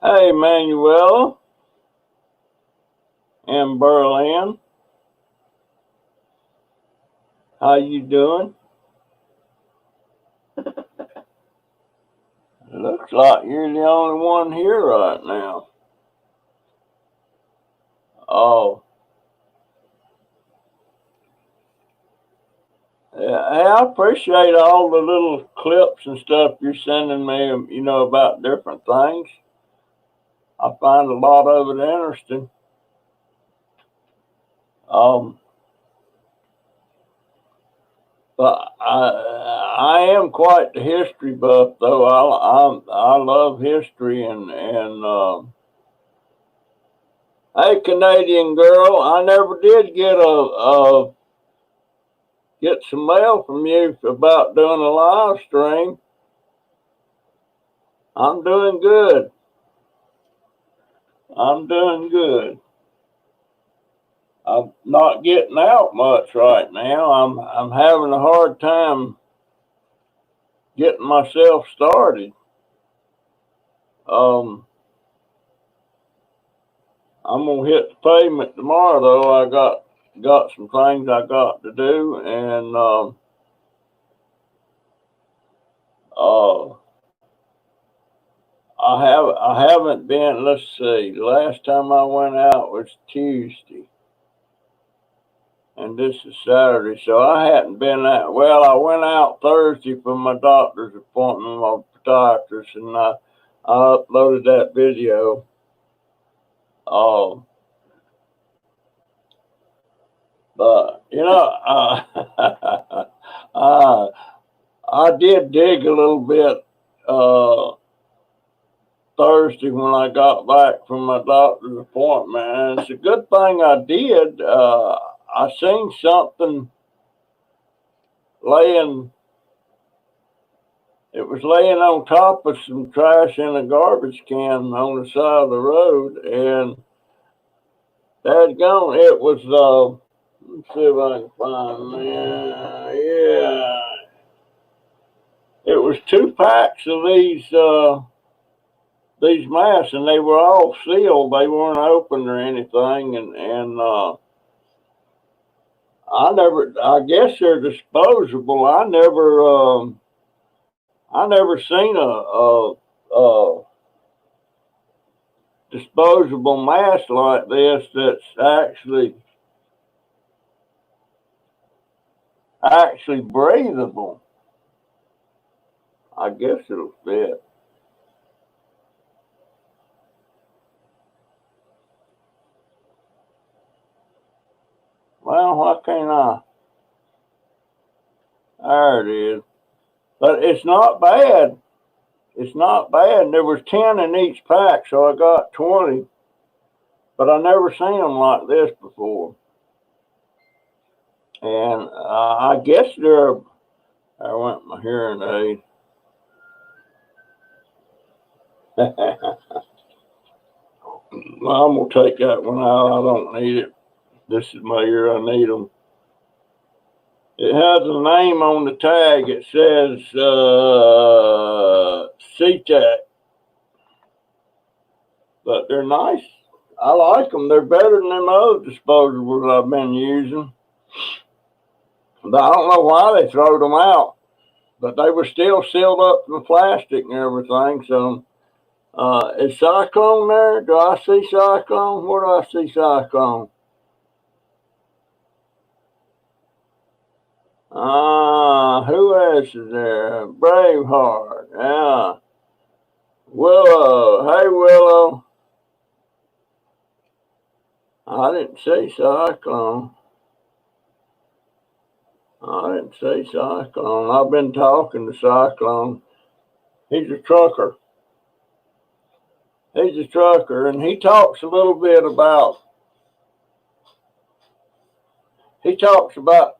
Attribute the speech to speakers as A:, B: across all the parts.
A: Hey, Manuel and Berlin, how you doing? Looks like you're the only one here right now. Oh, yeah, hey, I appreciate all the little clips and stuff you're sending me, about different things. I find a lot of it interesting. Um, but I am quite the history buff, though. I love history and hey, Canadian girl, I never did get some mail from you about doing a live stream. I'm doing good. I'm doing good. I'm not getting out much right now. I'm having a hard time getting myself started. Um, I'm gonna hit the pavement tomorrow though. I got some things I got to do, and uh, I haven't been. Let's see. The last time I went out was Tuesday, and this is Saturday, so I hadn't been out. Well, I went out Thursday for my doctor's appointment, my podiatrist, and I uploaded that video. Um, but uh, I did dig a little bit uh, Thursday when I got back from my doctor's appointment, and it's a good thing I did. I seen something laying. It was laying on top of some trash in a garbage can on the side of the road, and dadgone, it was. Let's see if I can find. Yeah, it was two packs of these masks, and they were all sealed. They weren't opened or anything, and I never. I guess they're disposable. I never seen a disposable mask like this that's actually breathable. I guess it'll fit. Well, why can't I? There it is. But it's not bad. It's not bad. There was 10 in each pack, so I got 20. But I never seen them like this before. And I guess they're. I went my hearing aid. Well, I'm gonna take that one out. I don't need it. This is my year. I need them. It has a name on the tag. It says CTAC, but they're nice. I like them. They're better than them other disposables I've been using. But I don't know why they throw them out. But they were still sealed up in the plastic and everything. So is Cyclone there? Do I see Cyclone? Where do I see Cyclone? Who else is there? Braveheart. Yeah. Willow. Hey, Willow. I didn't see Cyclone. I didn't see Cyclone. I've been talking to Cyclone. He's a trucker. He's a trucker, and he talks a little bit about. He talks about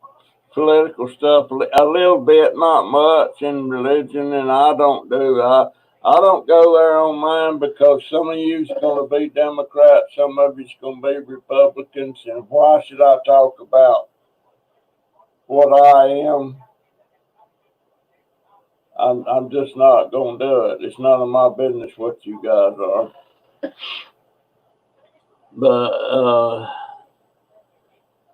A: political stuff a little bit, not much in religion, and I don't do. I don't go there on mine because some of you's going to be Democrats, some of you's going to be Republicans, and why should I talk about what I am? I'm just not going to do it. It's none of my business what you guys are. But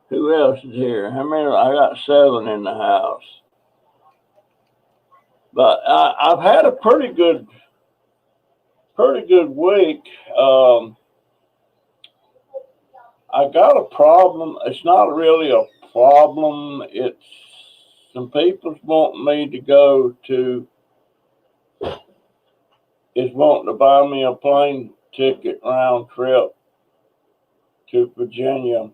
A: who else is here? How many? I got 7 in the house. But I've had a pretty good week. I got a problem. It's not really a problem. It's some people's wanting me to go to, is wanting to buy me a plane ticket round trip to Virginia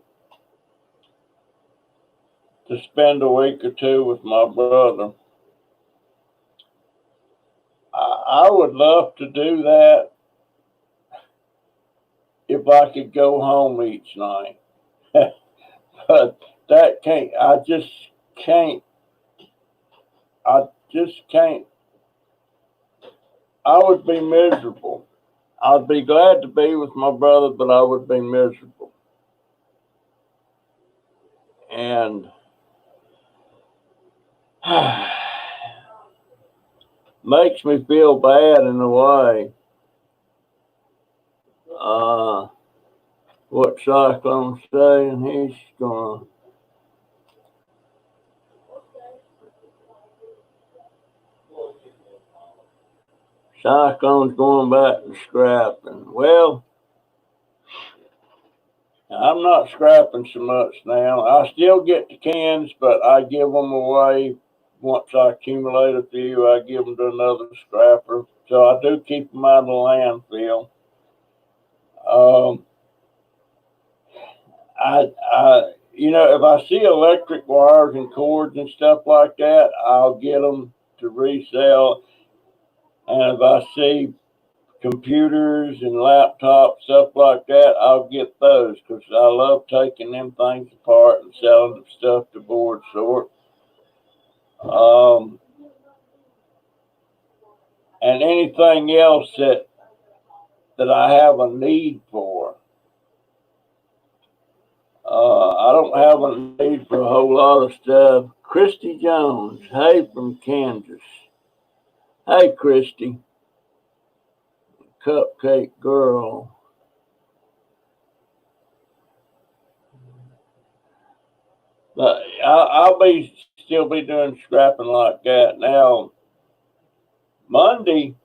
A: to spend a week or 2 with my brother. I would love to do that if I could go home each night. But that can't, I just can't. I would be miserable. I'd be glad to be with my brother, but I would be miserable. And makes me feel bad in a way. What Cyclone's saying, he's gonna. Cyclone's going back to scrapping. Well, I'm not scrapping so much now. I still get the cans, but I give them away. Once I accumulate a few, I give them to another scrapper. So I do keep them out of the landfill. If I see electric wires and cords and stuff like that, I'll get them to resell. And if I see computers and laptops, stuff like that, I'll get those because I love taking them things apart and selling them stuff to board sort. And anything else that I have a need for. I don't have a need for a whole lot of stuff. Christy Jones, hey from Kansas. Hey, Christy. Cupcake girl. But I'll still be doing scrapping like that. Now, Monday,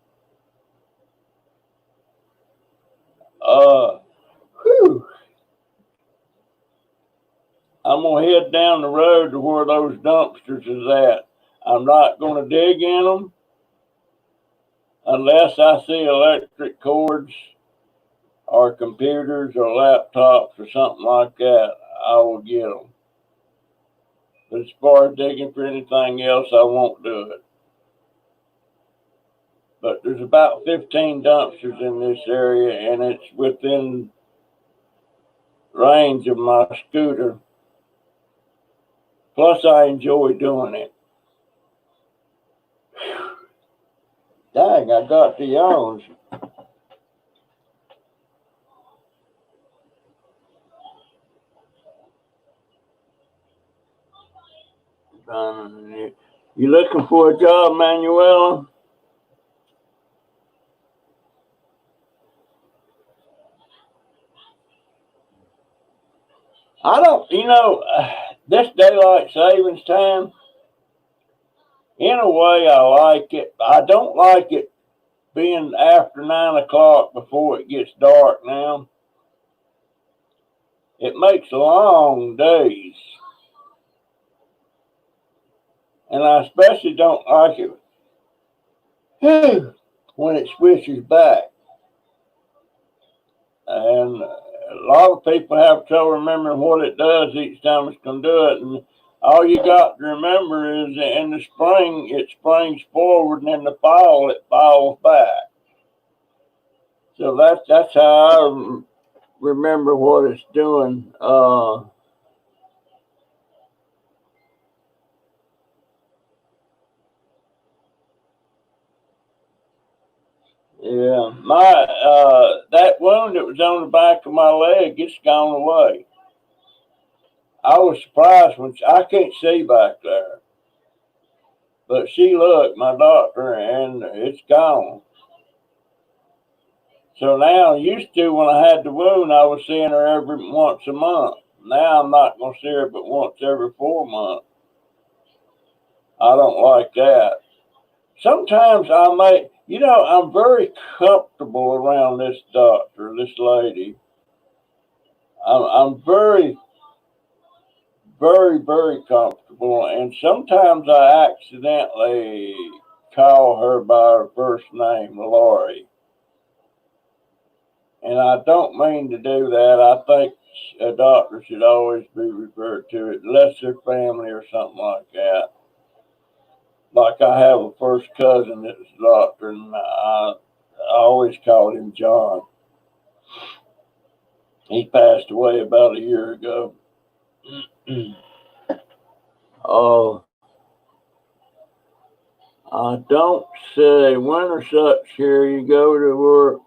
A: I'm gonna head down the road to where those dumpsters is at. I'm not gonna dig in them unless I see electric cords or computers or laptops or something like that. I will get them. But as far as digging for anything else, I won't do it. But there's about 15 dumpsters in this area, and it's within range of my scooter. Plus, I enjoy doing it. Dang, I got the yawns. You looking for a job, Manuela? I don't, this daylight savings time, in a way, I like it. I don't like it being after 9 o'clock before it gets dark now. It makes long days. And I especially don't like it when it switches back. And a lot of people have trouble remembering what it does each time it's going to do it. And all you got to remember is in the spring, it springs forward, and in the fall, it falls back. So that's how I remember what it's doing. Yeah, that wound that was on the back of my leg, it's gone away. I was surprised when I can't see back there, but she looked, my doctor, and it's gone. So now, used to when I had the wound, I was seeing her every once a month. Now I'm not going to see her but once every 4 months. I don't like that. Sometimes I may, I'm very comfortable around this doctor, this lady. I'm very, very, very comfortable, and sometimes I accidentally call her by her first name, Lori. And I don't mean to do that. I think a doctor should always be referred to it, unless they're family or something like that. Like I have a first cousin that's a doctor, and I always called him John. He passed away about a year ago. Oh, I don't say winter sucks here. You go to work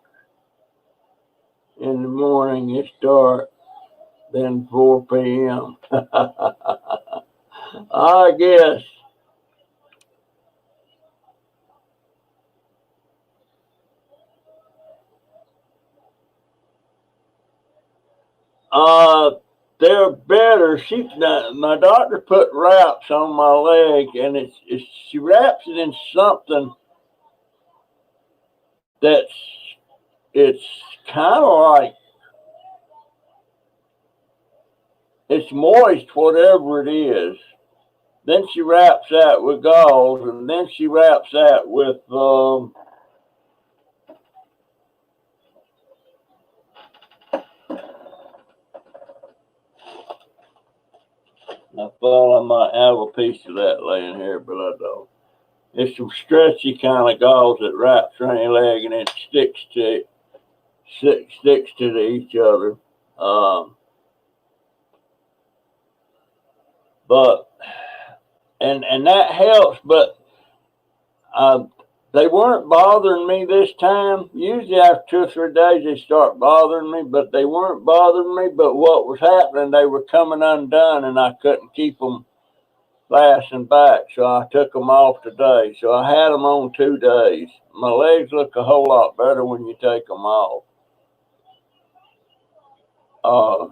A: in the morning, it's dark, then 4 p.m. I guess. Uh, they're better. My doctor put wraps on my leg, and she wraps it in something that's it's kind of like it's moist, whatever it is. Then she wraps that with gauze, and then she wraps that with I thought I might have a piece of that laying here, but I don't. It's some stretchy kind of gauze that wraps around your leg, and it sticks to each other. Um, but and that helps. But uh, they weren't bothering me this time. Usually after 2 or 3 days they start bothering me, but they weren't bothering me. But what was happening, they were coming undone, and I couldn't keep them flashing back, so I took them off today. So I had them on 2 days. My legs look a whole lot better when you take them off. Uh,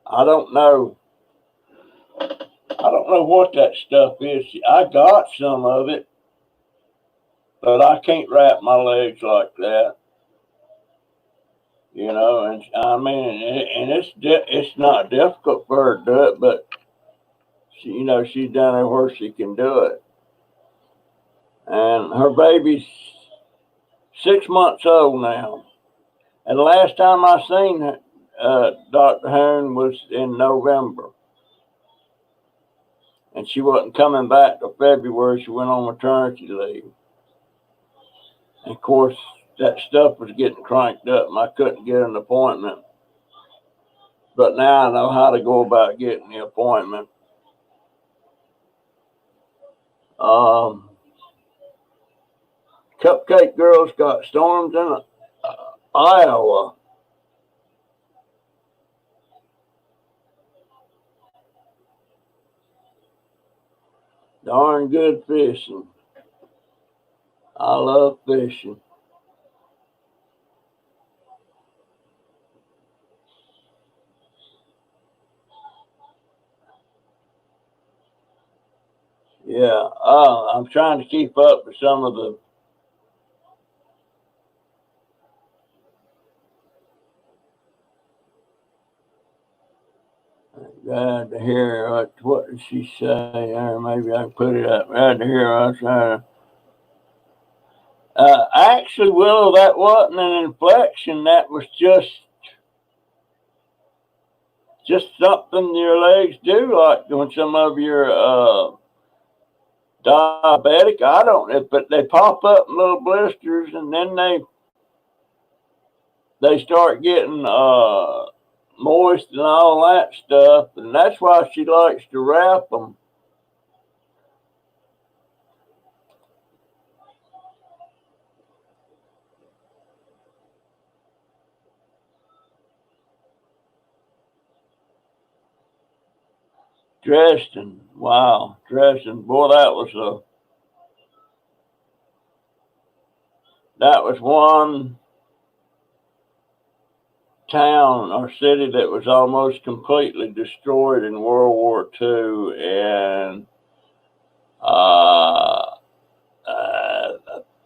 A: I don't know. I don't know what that stuff is. I got some of it, but I can't wrap my legs like that. And I mean, and it's not difficult for her to do it, but she's done it where she can do it, and her baby's 6 months old now. And the last time I seen Dr. Hearn was in November, and she wasn't coming back till February. She went on maternity leave, and of course that stuff was getting cranked up, and I couldn't get an appointment. But now I know how to go about getting the appointment. Um, Cupcake Girls got storms in Iowa. Darn good fishing. I love fishing. Yeah, I'm trying to keep up with some of the. Glad to hear what did she say there. Maybe I can put it up. Glad to hear us. Actually, Willow, that wasn't an inflection. That was just something your legs do, like when some of your diabetic. I don't, but they pop up in little blisters, and then they start getting moist and all that stuff, and that's why she likes to wrap them. Dresden, wow, Dresden, boy, that was one. town or city that was almost completely destroyed in World War II. And uh,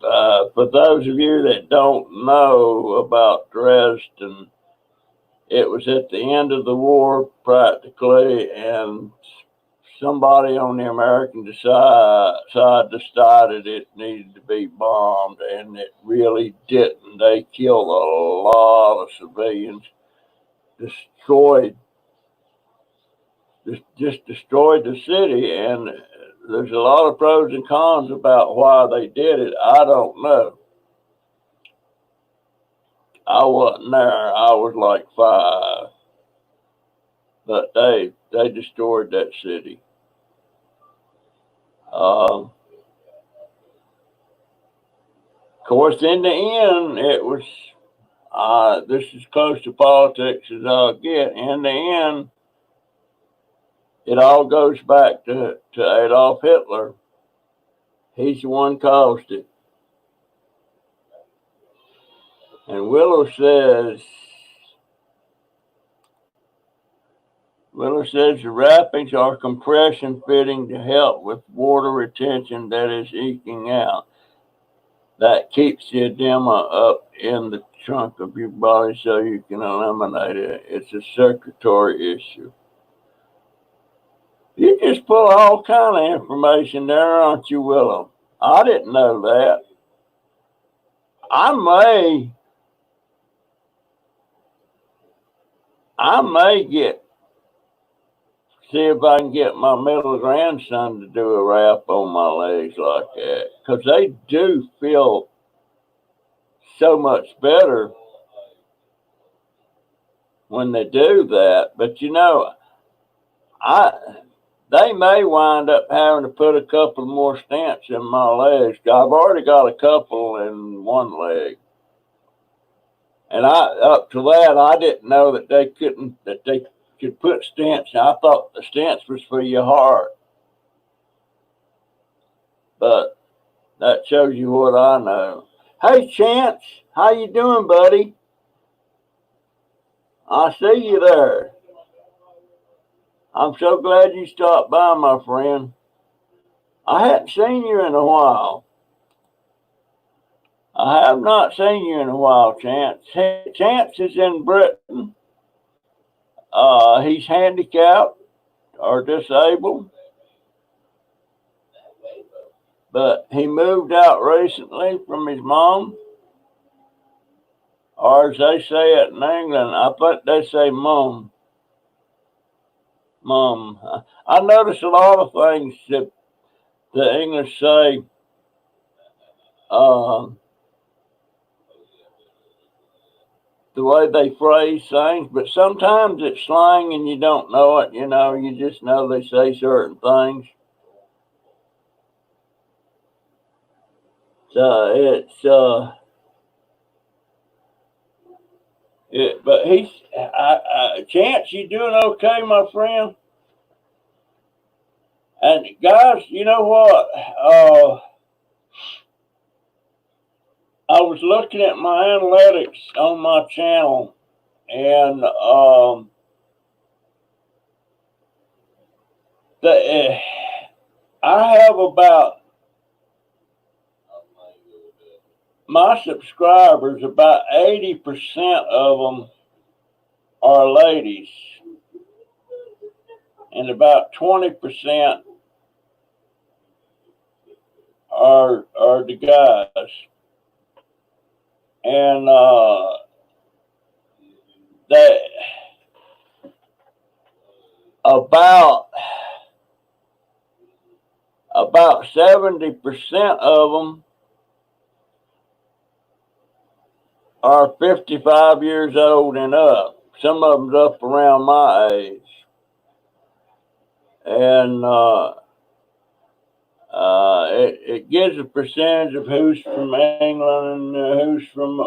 A: uh, for those of you that don't know about Dresden, it was at the end of the war practically, and somebody on the American side decided it needed to be bombed, and it really didn't. They killed a lot of civilians, destroyed, just destroyed the city, and there's a lot of pros and cons about why they did it. I don't know. I wasn't there. I was like 5, but they destroyed that city. Of course, in the end, it was. This is close to politics as I'll get. In the end, it all goes back to Adolf Hitler. He's the one caused it. And Willow says the wrappings are compression fitting to help with water retention that is eking out. That keeps the edema up in the trunk of your body so you can eliminate it. It's a circulatory issue. You just pull all kind of information there, aren't you, Willow? I didn't know that. I may see if I can get my middle grandson to do a wrap on my legs like that, because they do feel so much better when they do that. But I they may wind up having to put a couple more stents in my legs. I've already got a couple in one leg. And up to that, I didn't know that they could put stents. I thought the stents was for your heart. But that shows you what I know. Hey, Chance, how you doing, buddy? I see you there. I'm so glad you stopped by, my friend. I hadn't seen you in a while. I have not seen you in a while, Chance. Chance is in Britain. He's handicapped or disabled, but he moved out recently from his mom, or as they say it in England, I think they say mom. Mom. I notice a lot of things that the English say. Uh, the way they phrase things, but sometimes it's slang and you don't know it. You just know they say certain things. So but Chance, you doing okay, my friend? And guys, you know what? I was looking at my analytics on my channel, and I have about my subscribers, about 80% of them are ladies, and about 20% are the guys. And that about 70% of them are 55 years old and up. Some of them's up around my age. And it gives a percentage of who's from England and who's from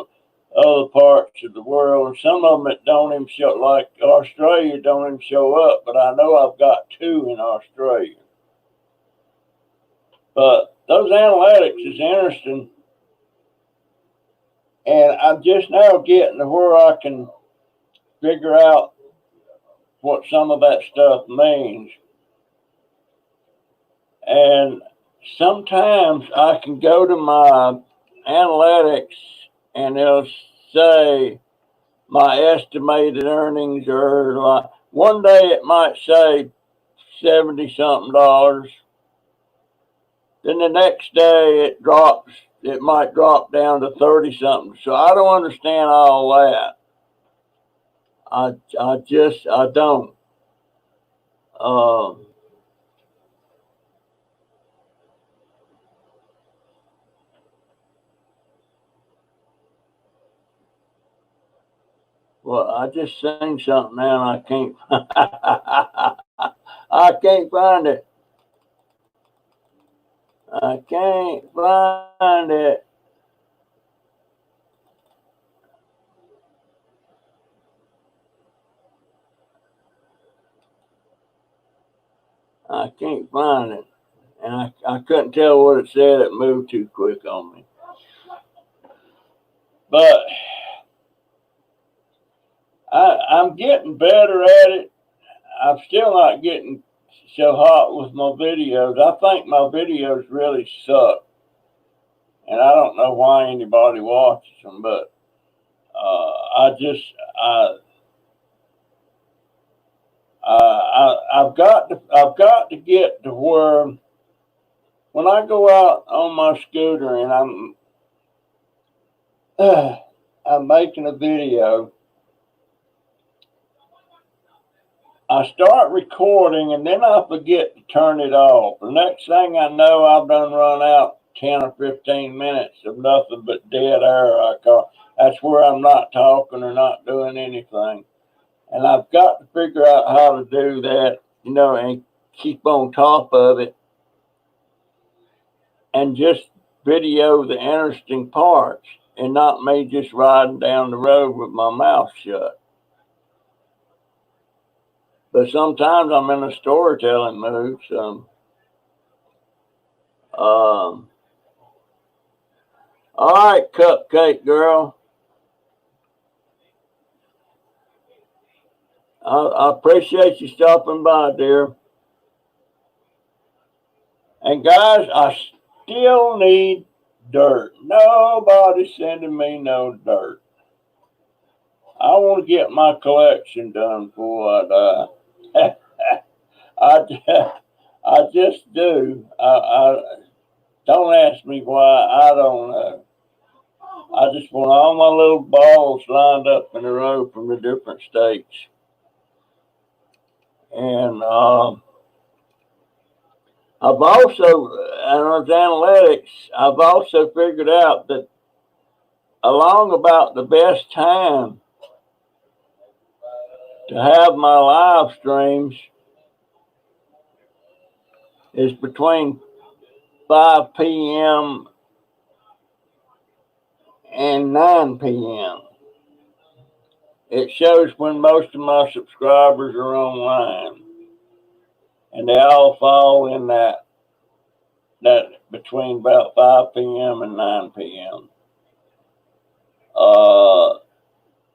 A: other parts of the world. And some of them that don't even show, like Australia, don't even show up. But I know I've got 2 in Australia. But those analytics is interesting. And I'm just now getting to where I can figure out what some of that stuff means. And sometimes I can go to my analytics and it'll say my estimated earnings are like, one day it might say 70 something dollars. Then the next day it might drop down to 30 something. So I don't understand all that. I don't. Well, I just seen something now and I can't, I can't find it. I can't find it. I can't find it. And I couldn't tell what it said. It moved too quick on me. But I'm getting better at it. I'm still not getting so hot with my videos. I think my videos really suck. And I don't know why anybody watches them, but I've got to get to where when I go out on my scooter and I'm making a video, I start recording and then I forget to turn it off. The next thing I know, I've done run out 10 or 15 minutes of nothing but dead air. That's where I'm not talking or not doing anything. And I've got to figure out how to do that, and keep on top of it and just video the interesting parts and not me just riding down the road with my mouth shut. But sometimes I'm in a storytelling mood. So, all right, Cupcake Girl. I appreciate you stopping by, dear. And guys, I still need dirt. Nobody's sending me no dirt. I want to get my collection done before I die. I just do. I don't ask me why. I don't know. I just want all my little balls lined up in a row from the different states. And I've also, on analytics, I've also figured out that along about the best time to have my live streams is between 5 p.m. and 9 p.m. It shows when most of my subscribers are online. And they all fall in that between about 5 p.m. and 9 p.m.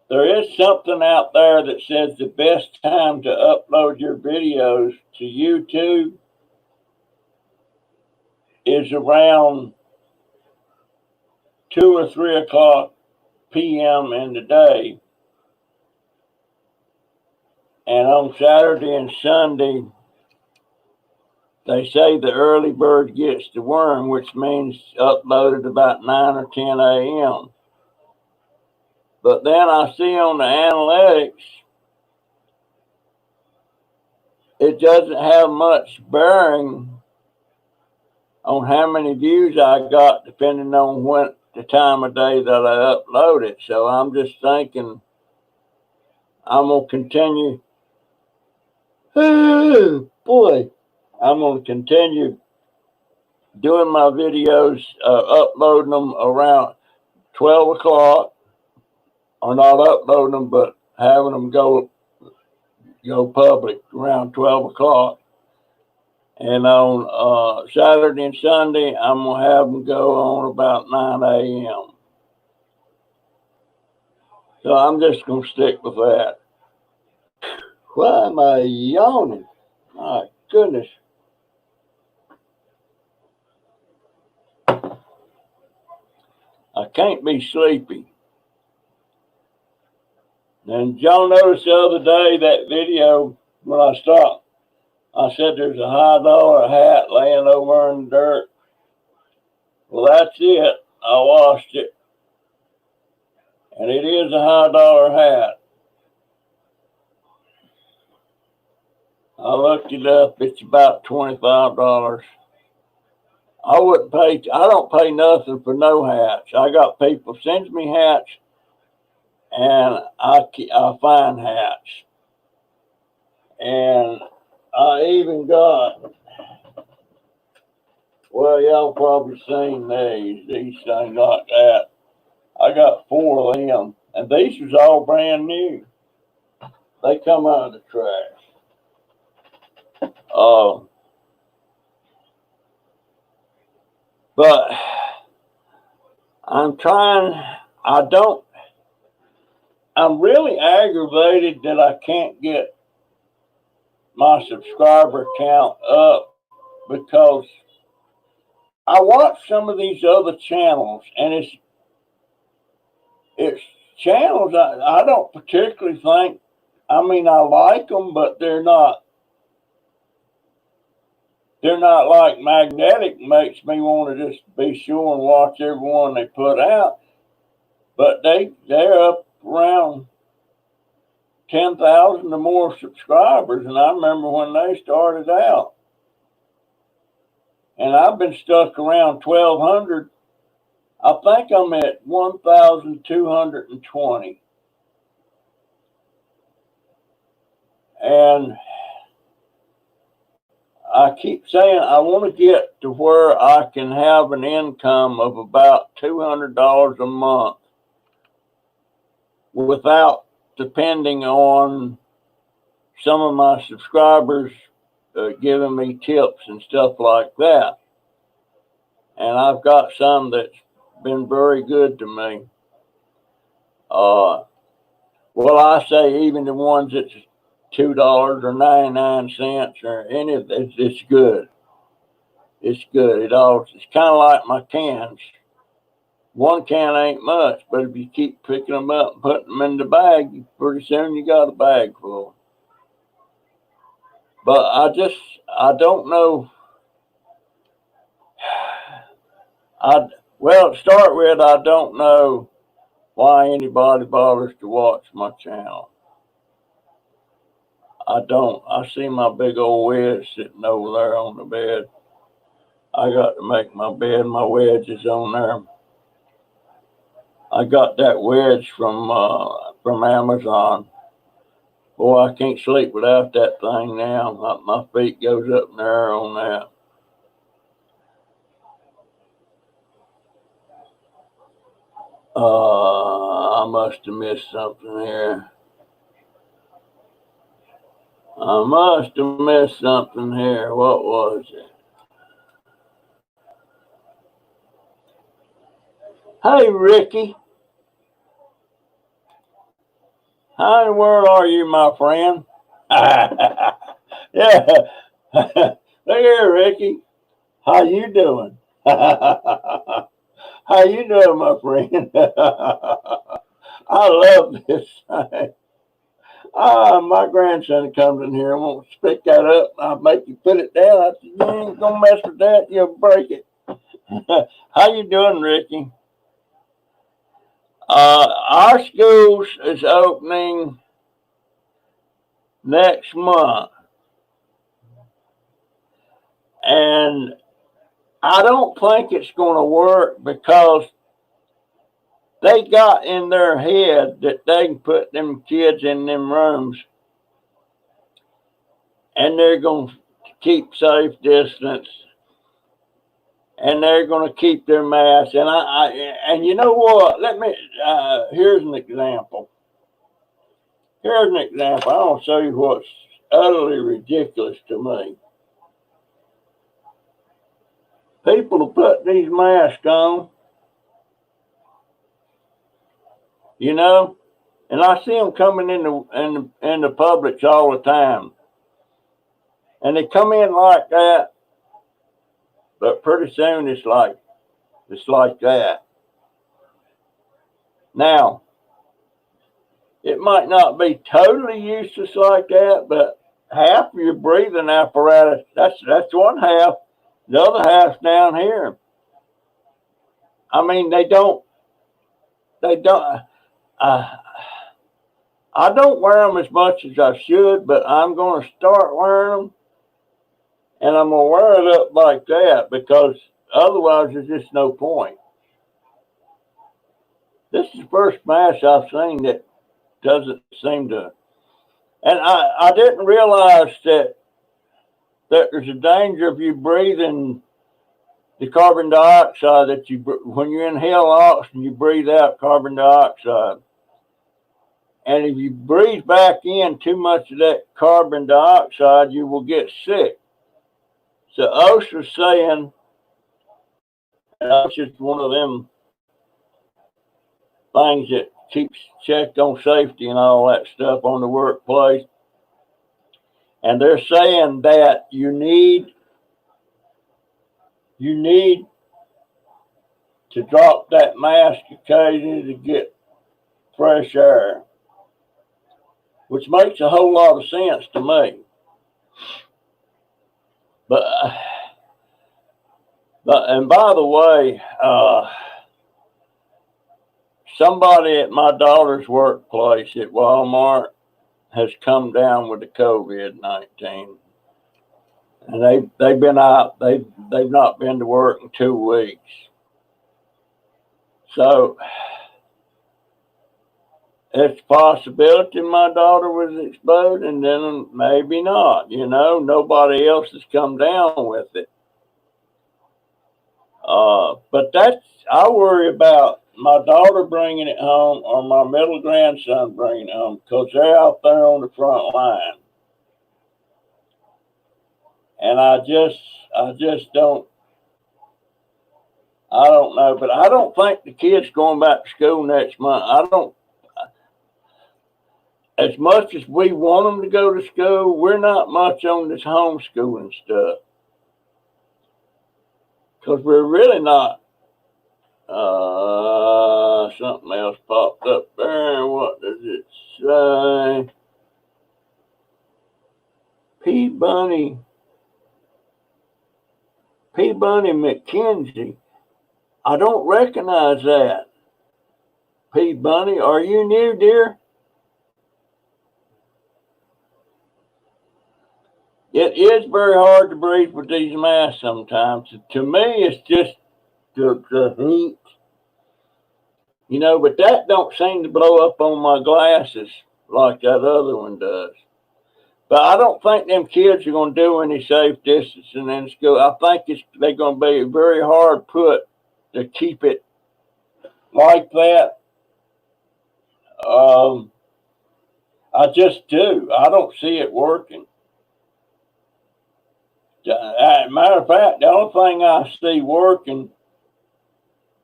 A: There is something out there that says the best time to upload your videos to YouTube is around 2 or 3 o'clock p.m. in the day. And on Saturday and Sunday, they say the early bird gets the worm, which means uploaded about 9 or 10 a.m. But then I see on the analytics, it doesn't have much bearing on how many views I got, depending on when the time of day that I upload it. So I'm just thinking I'm going to continue. Oh, boy. I'm going to continue doing my videos, uploading them around 12 o'clock, or not uploading them, but having them go public around 12 o'clock. And on Saturday and Sunday, I'm going to have them go on about 9 a.m. So I'm just going to stick with that. Why am I yawning? My goodness. I can't be sleepy. And y'all noticed the other day that video when I stopped, I said there's a high dollar hat laying over in the dirt. Well, that's it. I washed it. And it is a high dollar hat. I looked it up. It's about $25. I don't pay nothing for no hats. I got people sends me hats and I find hats. And I even got, well, y'all probably seen these things like that. I got 4 of them, and these was all brand new. They come out of the trash. But I'm really aggravated that I can't get my subscriber count up because I watch some of these other channels, and it's channels I don't particularly think. I mean, I like them, but they're not like Magnetic. Makes me want to just be sure and watch every one they put out. But they're up around 10,000 or more subscribers, and I remember when they started out. And I've been stuck around 1,200. I think I'm at 1,220. And I keep saying I want to get to where I can have an income of about $200 a month without depending on some of my subscribers giving me tips and stuff like that. And I've got some that's been very good to me. Well, I say even the ones that's $2.99 or any of this, it's good. It's good. It's kind of like my cans. One can ain't much, but if you keep picking them up and putting them in the bag, pretty soon you got a bag full. But I don't know. Well, to start with, I don't know why anybody bothers to watch my channel. I don't. I see my big old wedge sitting over there on the bed. I got to make my bed. My wedge is on there. I got that wedge from Amazon. Boy, I can't sleep without that thing now. My feet goes up in the air on that. I must have missed something here. What was it? Hey, Ricky. How in the world are you, my friend? Yeah. Look here, Ricky. How you doing? How you doing, my friend? I love this thing. My grandson comes in here and wants to pick that up. I'll make you put it down. I said, you ain't gonna mess with that, you'll break it. How you doing, Ricky? Our schools is opening next month. And I don't think it's going to work because they got in their head that they can put them kids in them rooms and they're going to keep safe distance and they're going to keep their masks. And you know what? Here's an example. I want to show you what's utterly ridiculous to me. People are putting these masks on, you know, And I see them coming in the Publix all the time. And they come in like that, but pretty soon it's like that. Now, it might not be totally useless like that, but half of your breathing apparatus, that's one half. The other half's down here. I mean, they don't, uh, I don't wear them as much as I should, but I'm going to start wearing them, and I'm going to wear it up like that because otherwise there's just no point. This is the first mask I've seen that doesn't seem to, and I didn't realize that there's a danger of you breathing the carbon dioxide that when you inhale oxygen, you breathe out carbon dioxide. And if you breathe back in too much of that carbon dioxide, you will get sick. So OSHA's saying, and OSHA's one of them things that keeps check on safety and all that stuff on the workplace. And they're saying that you need to drop that mask occasionally to get fresh air, which makes a whole lot of sense to me. But and by the way, somebody at my daughter's workplace at Walmart has come down with the COVID-19, and they've been out. They've not been to work in 2 weeks. So it's a possibility my daughter was exposed, and then maybe not. You know, nobody else has come down with it. But I worry about my daughter bringing it home or my middle grandson bringing it home because they're out there on the front line. And I just don't know. But I don't think the kids going back to school next month. As much as we want them to go to school, we're not much on this homeschooling stuff. Because we're really not. Something else popped up there. What does it say? Peabody McKenzie. I don't recognize that. Peabody, are you new, dear? It is very hard to breathe with these masks sometimes. To me, it's just the heat. You know, but that don't seem to blow up on my glasses like that other one does. But I don't think them kids are going to do any safe distancing in school. I think they're going to be very hard put to keep it like that. I just do. I don't see it working. Matter of fact, the only thing I see working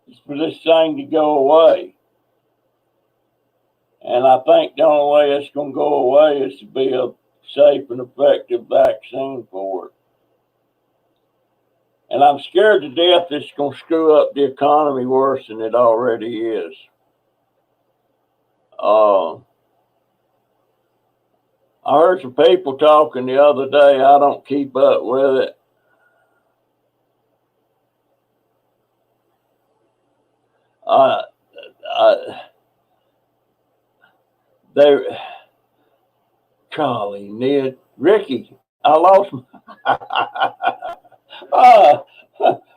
A: is for this thing to go away. And I think the only way it's going to go away is to be a safe and effective vaccine for it. And I'm scared to death it's going to screw up the economy worse than it already is. I heard some people talking the other day. I don't keep up with it. Charlie, Ned, Ricky, I lost my.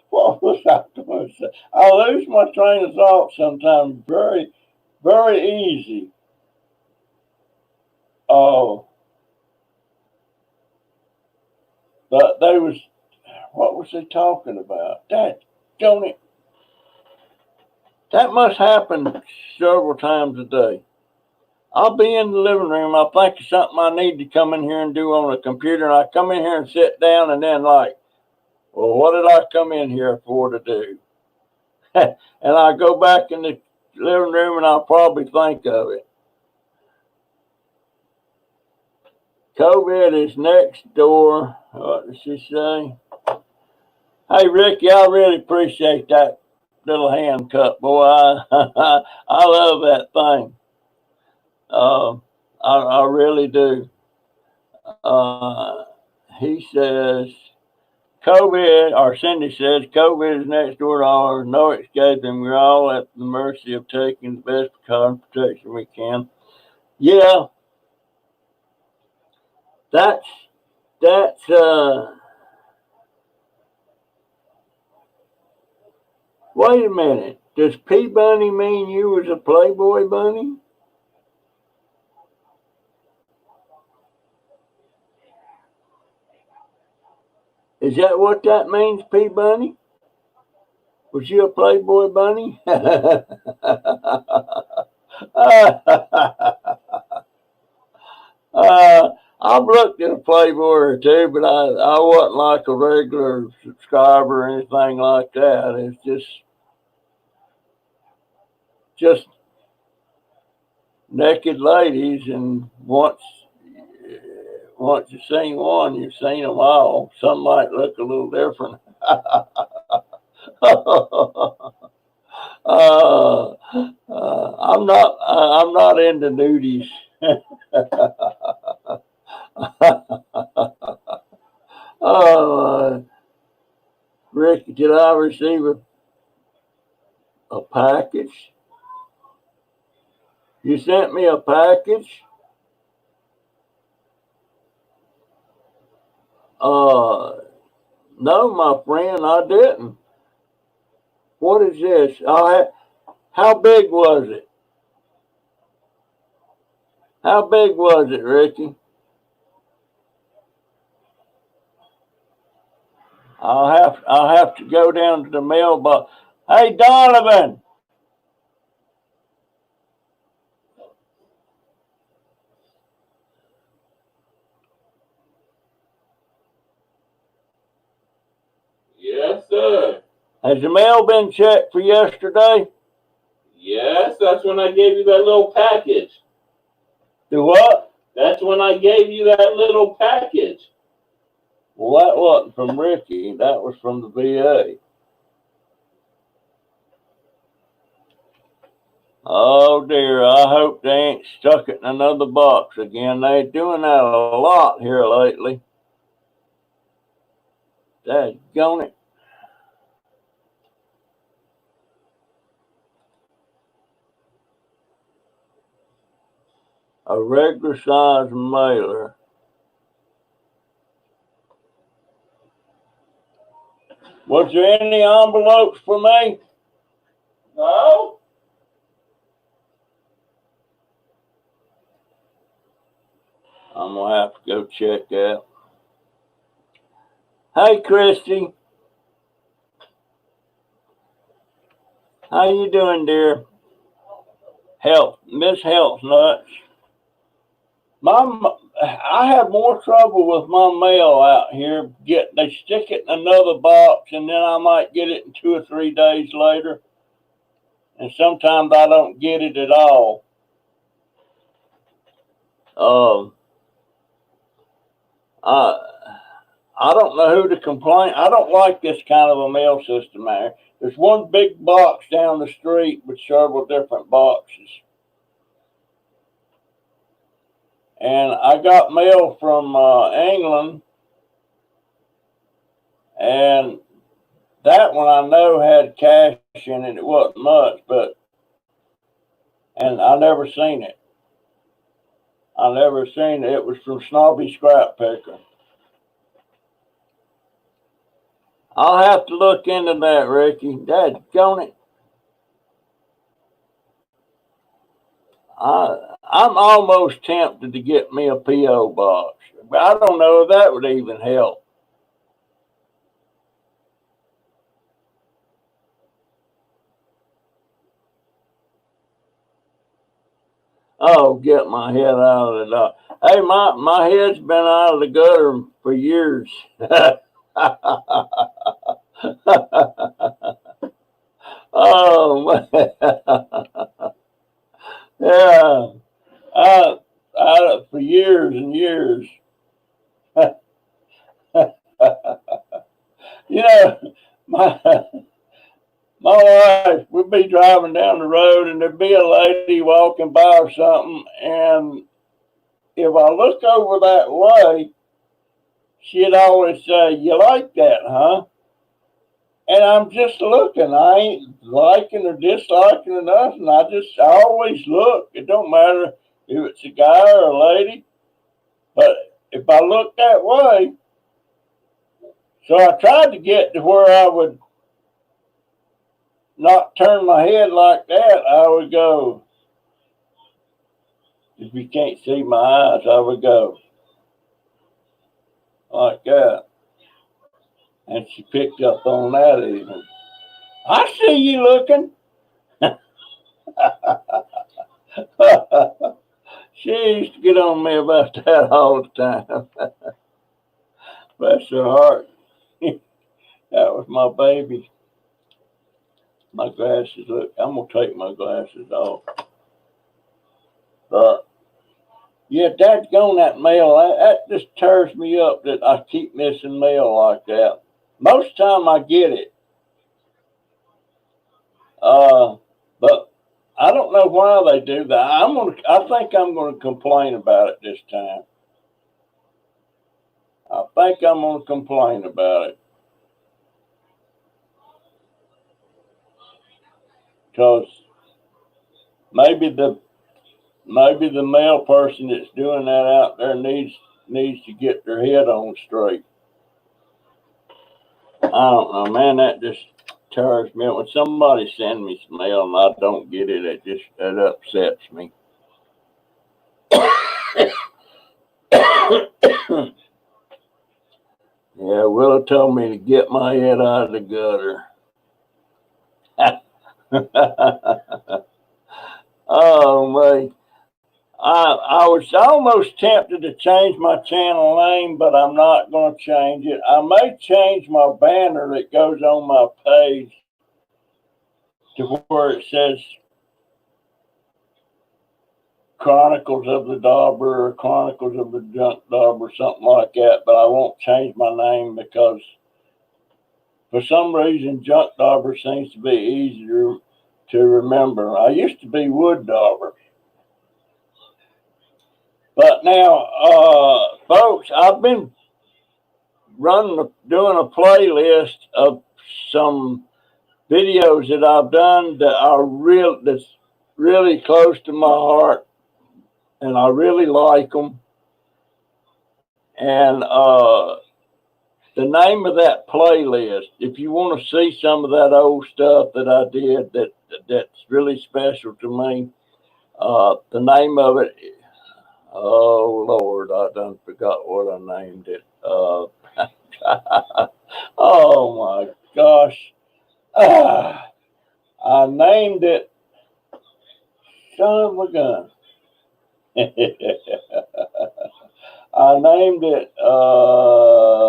A: What was I going to say? I lose my train of thought sometimes very, very easy. Oh, but what was they talking about? That must happen several times a day. I'll be in the living room. I think of something I need to come in here and do on the computer, and I come in here and sit down, and then well, what did I come in here for to do? And I go back in the living room, and I'll probably think of it. COVID is next door. What did she say? Hey, Ricky, I really appreciate that little hand cup, boy. I love that thing. I really do. He says, COVID, or Cindy says, COVID is next door to ours. No escaping. We're all at the mercy of taking the best precaution protection we can. Yeah, that's, wait a minute. Does P Bunny mean you was a Playboy bunny? Is that what that means, P Bunny? Was you a Playboy bunny? I've looked at a Playboy or two, but I wasn't like a regular subscriber or anything like that. It's just naked ladies, and once you've seen one, you've seen them all. Some might look a little different. I'm not into nudies. Rick, did I receive a package? You sent me a package? No, my friend, I didn't. What is this? How big was it? How big was it, Ricky? I'll have to go down to the mailbox. Hey, Donovan.
B: Yes, sir.
A: Has the mail been checked for yesterday?
B: Yes, that's when I gave you that little package.
A: The what?
B: That's when I gave you that little package.
A: Well, that wasn't from Ricky. That was from the VA. Oh dear, I hope they ain't stuck it in another box again. They're doing that a lot here lately. Daggone it. A regular size mailer. Was there any envelopes for me?
B: No?
A: I'm gonna have to go check that. Hey, Christy. How you doing, dear? Miss Health Nuts. I have more trouble with my mail out here. They stick it in another box, and then I might get it in 2 or 3 days later, and sometimes I don't get it at all. I don't know who to complain. I don't like this kind of a mail system there. There's one big box down the street with several different boxes. And I got mail from England, and that one I know had cash in it. It wasn't much, and I never seen it. It was from Snobby Scrap Picker. I'll have to look into that, Ricky. Daggone it. I'm almost tempted to get me a P.O. box, but I don't know if that would even help. Oh, get my head out of the dog. Hey, my head's been out of the gutter for years. Oh, man. Yeah. For years and years. You know, my wife, we'd be driving down the road and there'd be a lady walking by or something, and if I look over that way, she'd always say, "You like that, huh?" And I'm just looking. I ain't liking or disliking or nothing. I always look. It don't matter if it's a guy or a lady. But if I look that way, so I tried to get to where I would not turn my head like that. I would go, if you can't see my eyes, I would go like that. And she picked up on that even. I see you looking. She used to get on me about that all the time. Bless her heart. That was my baby. My glasses, look, I'm going to take my glasses off. But, yeah, dadgone that mail. That just tears me up that I keep missing mail like that. Most of the time I get it. But I don't know why they do that. I think I'm going to complain about it this time. I think I'm going to complain about it. Because maybe the mail person that's doing that out there needs to get their head on straight. I don't know, man. That just tears me up. When somebody sends me some mail and I don't get it, it upsets me. Yeah, Willa told me to get my head out of the gutter. Oh, man. I was almost tempted to change my channel name, but I'm not going to change it. I may change my banner that goes on my page to where it says Chronicles of the Dauber or Chronicles of the Junk Dauber, something like that, but I won't change my name because for some reason Junk Dauber seems to be easier to remember. I used to be Wood Dauber. But now, folks, I've been doing a playlist of some videos that I've done that are that's really close to my heart, and I really like them. And the name of that playlist, if you want to see some of that old stuff that I did that's really special to me, the name of it. Oh, Lord, I done forgot what I named it. Oh, my gosh. I named it Son of a Gun. I named it, all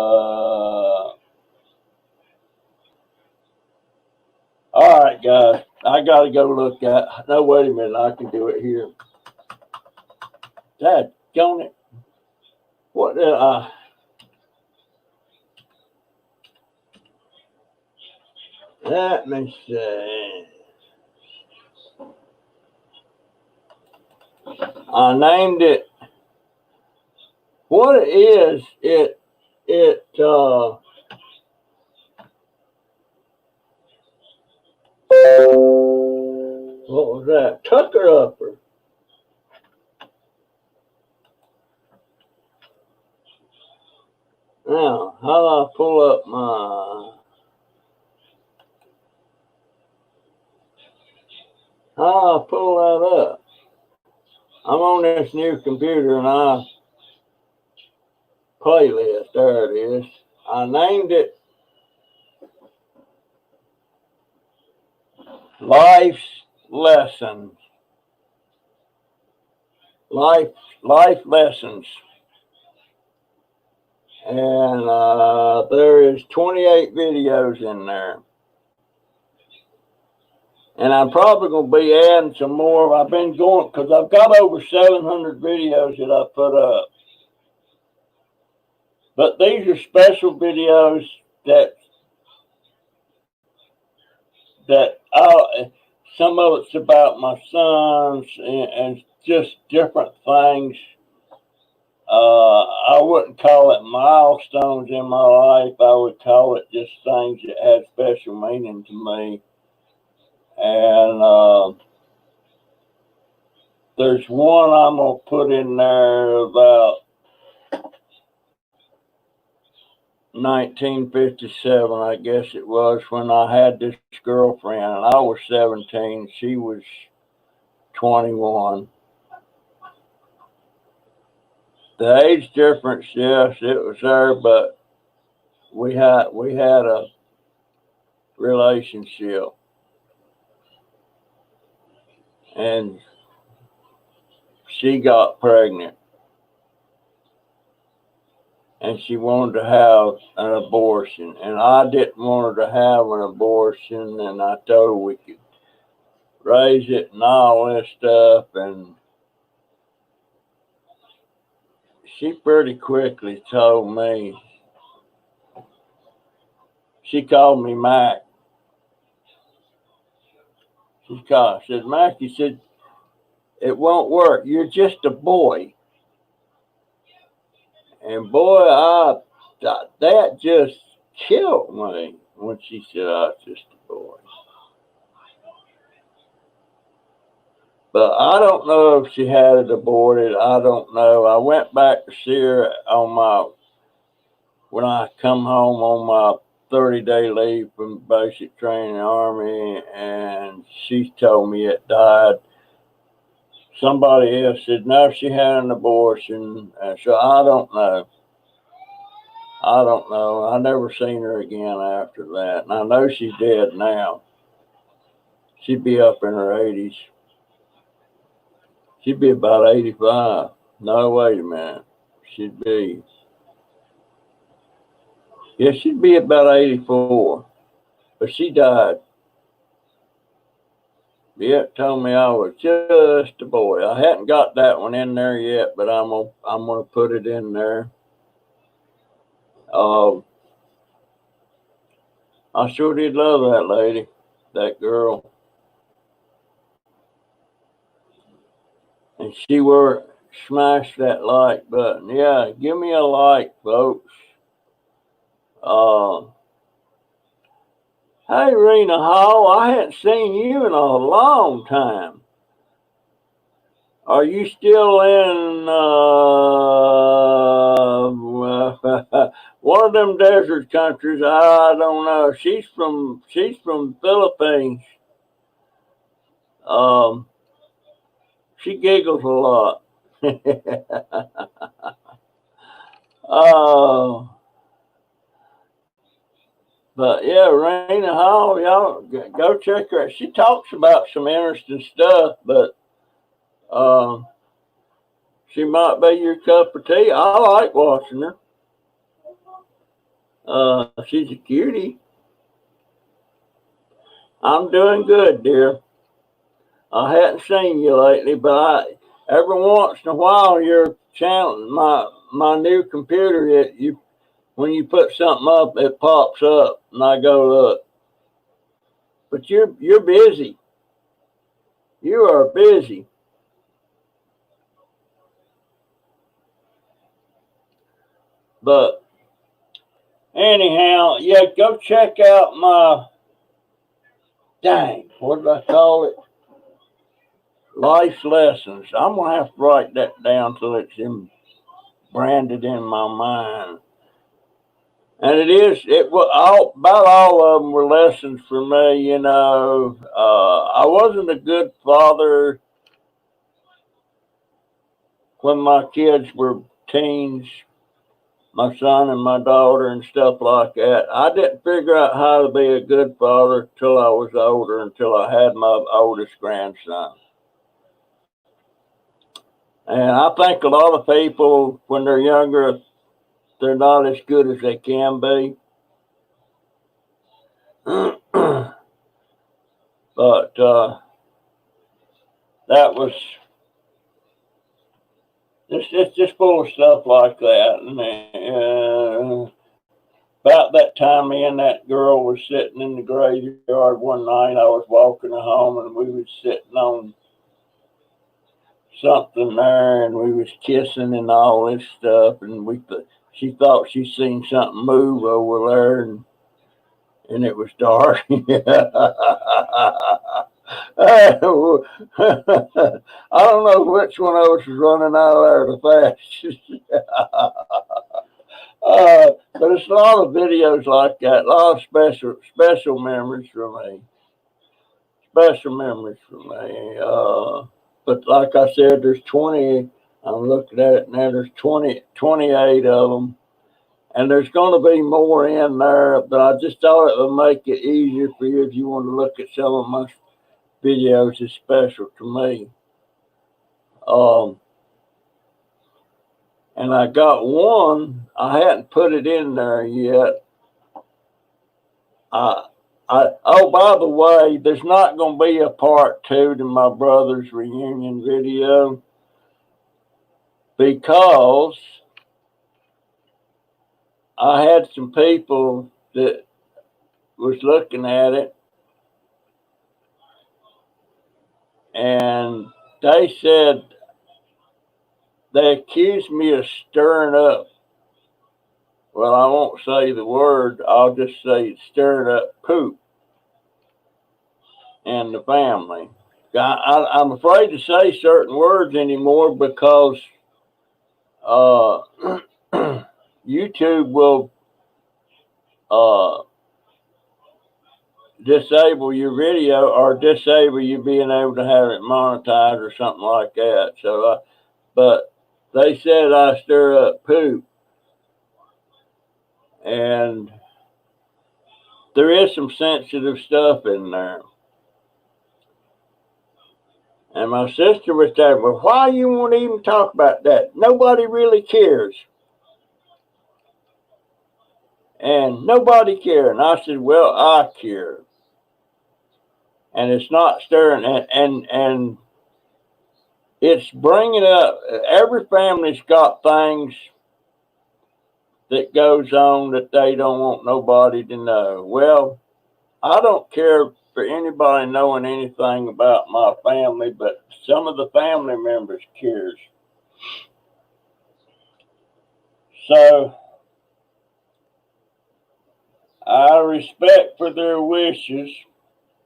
A: right, guys. I got to go look at. No, wait a minute. I can do it here. Dadgone it. What did I? Let me see. I named it. What it is, what was that? Tucker Upper. Now, how do I pull up how do I pull that up? I'm on this new computer and playlist. There it is. I named it Life's Lessons. Life Lessons. And there is 28 videos in there. And I'm probably going to be adding some more. I've been going, because I've got over 700 videos that I put up. But these are special videos that that some of it's about my sons and just different things. I wouldn't call it milestones in my life. I would call it just things that had special meaning to me. And there's one I'm going to put in there about 1957, I guess it was, when I had this girlfriend, and I was 17. She was 21. The age difference, yes, it was there, but we had a relationship, and she got pregnant, and she wanted to have an abortion, and I didn't want her to have an abortion, and I told her we could raise it and all this stuff, and she pretty quickly told me, she called me Mac. Said, Mac, he said, it won't work. You're just a boy. And boy, that just killed me when she said I was just a boy. But I don't know if she had it aborted. I don't know. I went back to see her when I come home on my 30-day leave from basic training Army, and she told me it died. Somebody else said, no, she had an abortion. So I don't know. I never seen her again after that. And I know she's dead now. She'd be up in her 80s. She'd be about 85. No, wait a minute. She'd be about 84. But she died. Yet told me I was just a boy. I hadn't got that one in there yet, but I'm gonna put it in there. I sure did love that lady, that girl. And she smash that like button. Yeah, give me a like, folks. Hey, Rena Hall, I hadn't seen you in a long time. Are you still in one of them desert countries? I don't know. She's from Philippines. She giggles a lot. But yeah, Rena Hall, y'all go check her out. She talks about some interesting stuff, but she might be your cup of tea. I like watching her. She's a cutie. I'm doing good, dear. I hadn't seen you lately, but every once in a while, your channel, my new computer, when you put something up, it pops up, and I go look. But you're busy. You are busy. But anyhow, yeah, go check out what did I call it? Life lessons. I'm gonna have to write that down so it's branded in my mind. And about all of them were lessons for me. You know, I wasn't a good father when my kids were teens, my son and my daughter and stuff like that. I didn't figure out how to be a good father till I was older, until I had my oldest grandson. And I think a lot of people, when they're younger, they're not as good as they can be. But that was it's just full of stuff like that. about that time, me and that girl was sitting in the graveyard one night. I was walking her home, and we was sitting on something there, and we was kissing and all this stuff. And she thought she seen something move over there, and it was dark. I don't know which one of us was running out of there the fastest. But it's a lot of videos like that, a lot of special memories for me. Special memories for me. But like I said, there's 20. I'm looking at it now. There's 28 of them, and there's going to be more in there. But I just thought it would make it easier for you if you want to look at some of my videos. Is special to me. And I got one. I hadn't put it in there yet. Oh, by the way, there's not going to be a part 2 to my brother's reunion video because I had some people that was looking at it, and they said they accused me of stirring up. Well, I won't say the word. I'll just say stirring up poop in the family. I'm afraid to say certain words anymore because YouTube will disable your video or disable you being able to have it monetized or something like that. So, but they said I stir up poop, and there is some sensitive stuff in there. And my sister was saying, well, why you won't even talk about that? Nobody really cares. And nobody cared. And I said, well, I care. And it's not stirring. And it's bringing up, every family's got things that goes on that they don't want nobody to know. Well, I don't care for anybody knowing anything about my family, but some of the family members cares. So I respect for their wishes.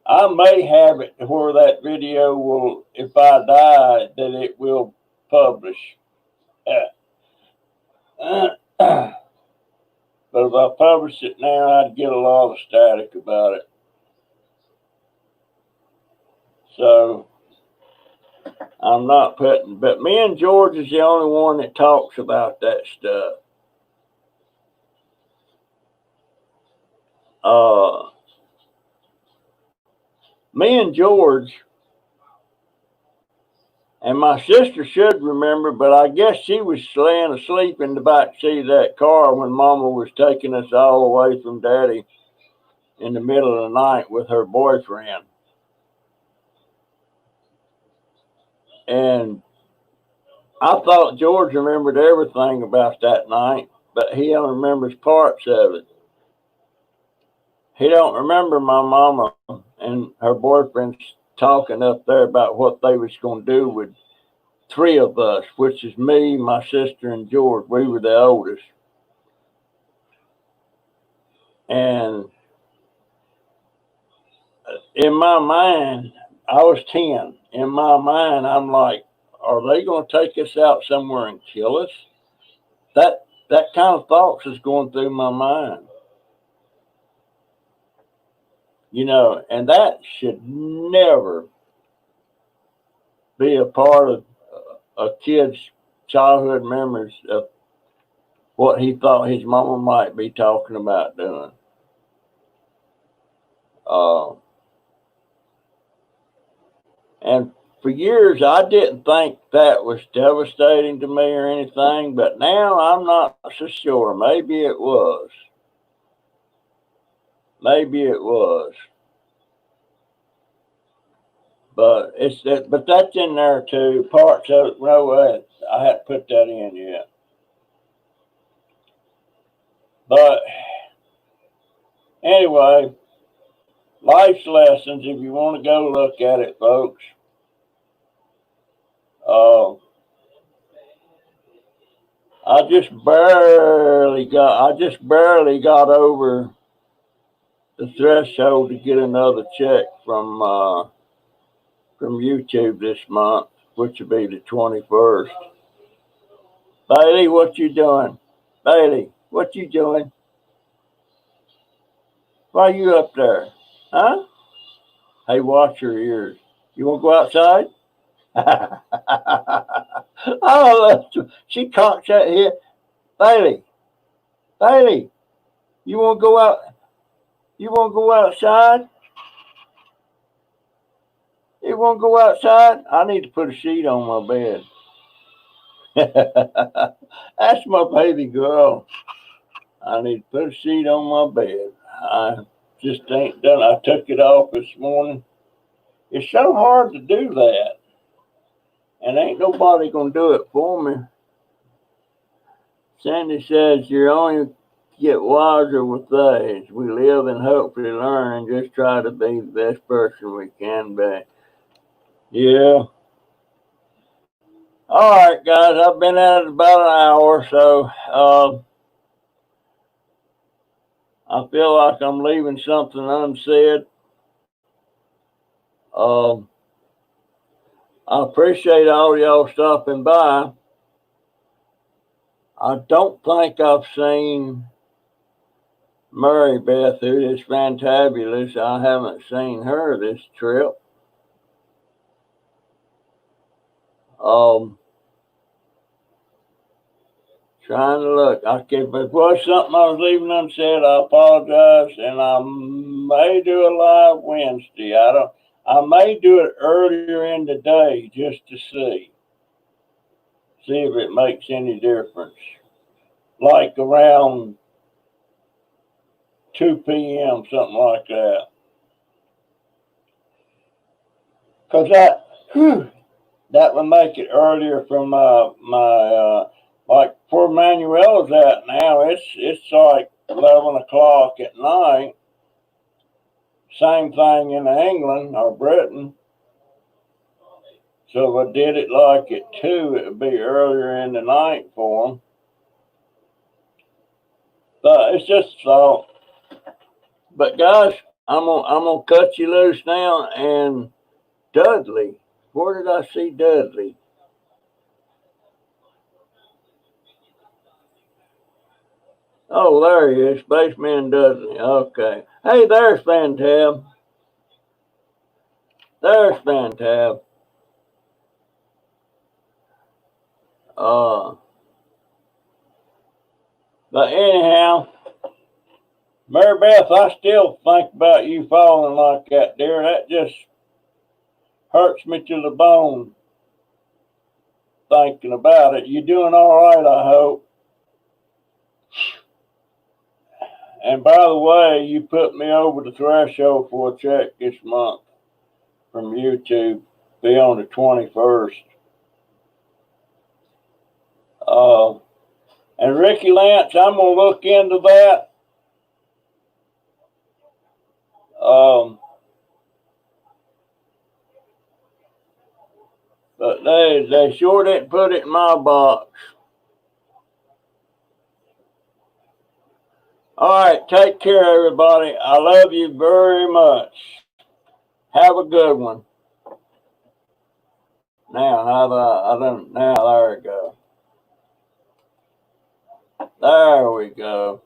A: I may have it where that video will, if I die, that it will publish. But if I publish it now, I'd get a lot of static about it. So I'm not putting, but me and George is the only one that talks about that stuff. Me and George, and my sister should remember, but I guess she was laying asleep in the back seat of that car when Mama was taking us all away from Daddy in the middle of the night with her boyfriend. And I thought George remembered everything about that night, but he only remembers parts of it. He don't remember my mama and her boyfriend talking up there about what they was going to do with 3 of us, which is me, my sister, and George. We were the oldest. And in my mind, I was 10. In my mind, I'm like, are they going to take us out somewhere and kill us? That kind of thoughts is going through my mind. You know, and that should never be a part of a kid's childhood memories of what he thought his mama might be talking about doing. And for years, I didn't think that was devastating to me or anything, but now I'm not so sure. Maybe it was. Maybe it was. But but that's in there too. Parts of it. No, I haven't put that in yet. But Anyway, life's lessons, if you want to go look at it, folks. I just barely got over the threshold to get another check from YouTube this month, which will be the 21st. Bailey, what you doing? Bailey, what you doing? Why you up there? Huh? Hey, watch your ears. You want to go outside? Oh, she cocks that here. Bailey, Bailey, you want to go out? You want to go outside? You want to go outside? I need to put a sheet on my bed. That's my baby girl. I need to put a sheet on my bed. I just ain't done. I took it off this morning. It's so hard to do that. And ain't nobody gonna do it for me. Sandy says you only get wiser with age. We live and hopefully learn and just try to be the best person we can be. Yeah. All right, guys. I've been at it about an hour, so I feel like I'm leaving something unsaid. I appreciate all y'all stopping by. I don't think I've seen Mary Beth, who is fantabulous. I haven't seen her this trip. Trying to look. If it was something I was leaving unsaid, I apologize, and I may do a live Wednesday. I may do it earlier in the day just to see if it makes any difference. Like around 2 p.m., something like that. Because that would make it earlier from my like where Manuela's at now. It's like 11 o'clock at night. Same thing in England or Britain. So if I did it like at 2, it would be earlier in the night for them. But it's just a thought. But guys, I'm gonna cut you loose now. And Dudley, where did I see Dudley? Oh, there he is, Spaceman Dudley. Okay. Hey, there's Fantab. There's Fantab. But anyhow, Mary Beth, I still think about you falling like that, dear. That just hurts me to the bone thinking about it. You doing all right, I hope. And by the way, you put me over the threshold for a check this month from YouTube. Be on the 21st. And Ricky Lance, I'm gonna look into that. But they sure didn't put it in my box. All right, take care, everybody. I love you very much. Have a good one. Now, there we go. There we go.